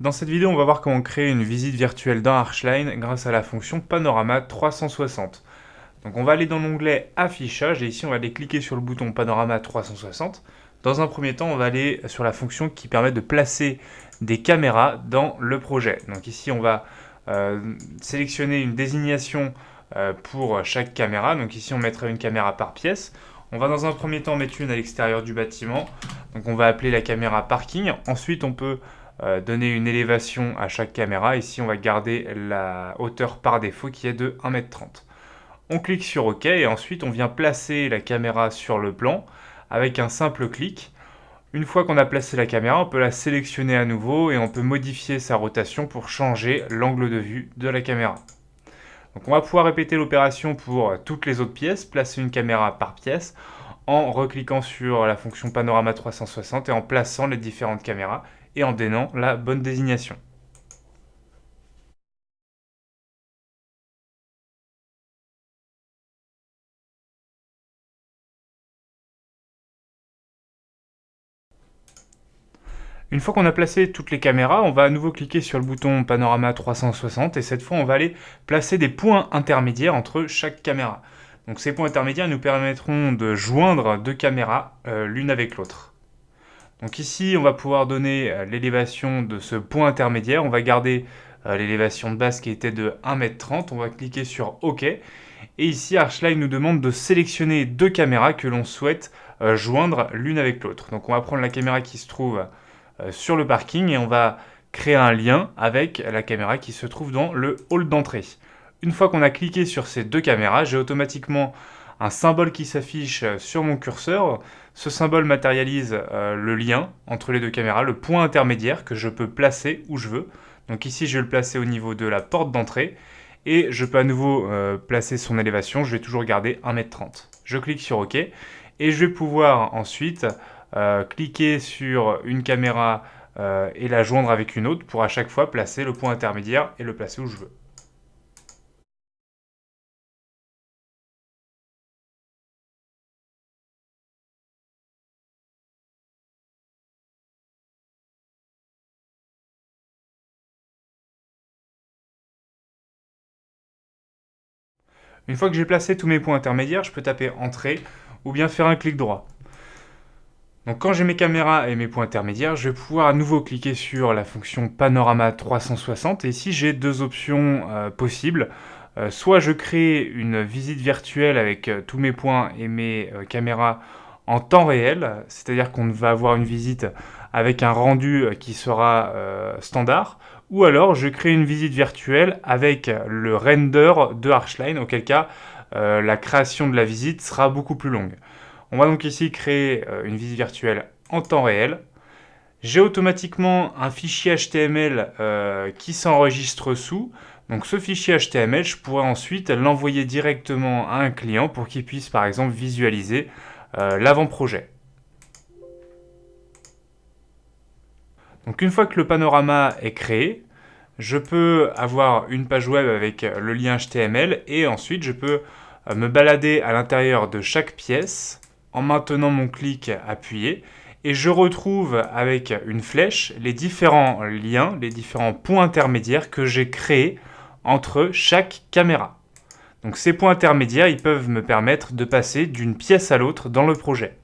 Dans cette vidéo, on va voir comment créer une visite virtuelle dans Archline grâce à la fonction Panorama 360. Donc on va aller dans l'onglet Affichage et ici on va aller cliquer sur le bouton Panorama 360. Dans un premier temps, on va aller sur la fonction qui permet de placer des caméras dans le projet. Donc ici on va sélectionner une désignation pour chaque caméra. Donc ici on mettrait une caméra par pièce. On va dans un premier temps mettre une à l'extérieur du bâtiment. Donc on va appeler la caméra parking. Ensuite on peut donner une élévation à chaque caméra. Ici, on va garder la hauteur par défaut qui est de 1,30 m. On clique sur OK et ensuite on vient placer la caméra sur le plan avec un simple clic. Une fois qu'on a placé la caméra, on peut la sélectionner à nouveau et on peut modifier sa rotation pour changer l'angle de vue de la caméra. Donc on va pouvoir répéter l'opération pour toutes les autres pièces, placer une caméra par pièce en recliquant sur la fonction Panorama 360 et en plaçant les différentes caméras et en donnant la bonne désignation. Une fois qu'on a placé toutes les caméras, on va à nouveau cliquer sur le bouton Panorama 360 et cette fois on va aller placer des points intermédiaires entre chaque caméra. Donc ces points intermédiaires nous permettront de joindre deux caméras l'une avec l'autre. Donc ici on va pouvoir donner l'élévation de ce point intermédiaire, on va garder l'élévation de base qui était de 1,30 m, on va cliquer sur OK. Et ici Archline nous demande de sélectionner deux caméras que l'on souhaite joindre l'une avec l'autre. Donc on va prendre la caméra qui se trouve sur le parking et on va créer un lien avec la caméra qui se trouve dans le hall d'entrée. Une fois qu'on a cliqué sur ces deux caméras, j'ai automatiquement un symbole qui s'affiche sur mon curseur. Ce symbole matérialise le lien entre les deux caméras, le point intermédiaire que je peux placer où je veux. Donc ici, je vais le placer au niveau de la porte d'entrée et je peux à nouveau placer son élévation. Je vais toujours garder 1,30 m. Je clique sur OK et je vais pouvoir ensuite cliquer sur une caméra et la joindre avec une autre pour à chaque fois placer le point intermédiaire et le placer où je veux. Une fois que j'ai placé tous mes points intermédiaires, je peux taper Entrée ou bien faire un clic droit. Donc quand j'ai mes caméras et mes points intermédiaires, je vais pouvoir à nouveau cliquer sur la fonction Panorama 360 et ici j'ai deux options possibles. Soit je crée une visite virtuelle avec tous mes points et mes caméras en temps réel, c'est-à-dire qu'on va avoir une visite avec un rendu qui sera standard, ou alors je crée une visite virtuelle avec le render de Archline, auquel cas la création de la visite sera beaucoup plus longue. On va donc ici créer une visite virtuelle en temps réel. J'ai automatiquement un fichier HTML qui s'enregistre sous. Donc ce fichier HTML, je pourrais ensuite l'envoyer directement à un client pour qu'il puisse par exemple visualiser l'avant-projet. Donc une fois que le panorama est créé, je peux avoir une page web avec le lien HTML et ensuite je peux me balader à l'intérieur de chaque pièce en maintenant mon clic appuyé et je retrouve avec une flèche les différents liens, les différents points intermédiaires que j'ai créés entre chaque caméra. Donc ces points intermédiaires, ils peuvent me permettre de passer d'une pièce à l'autre dans le projet.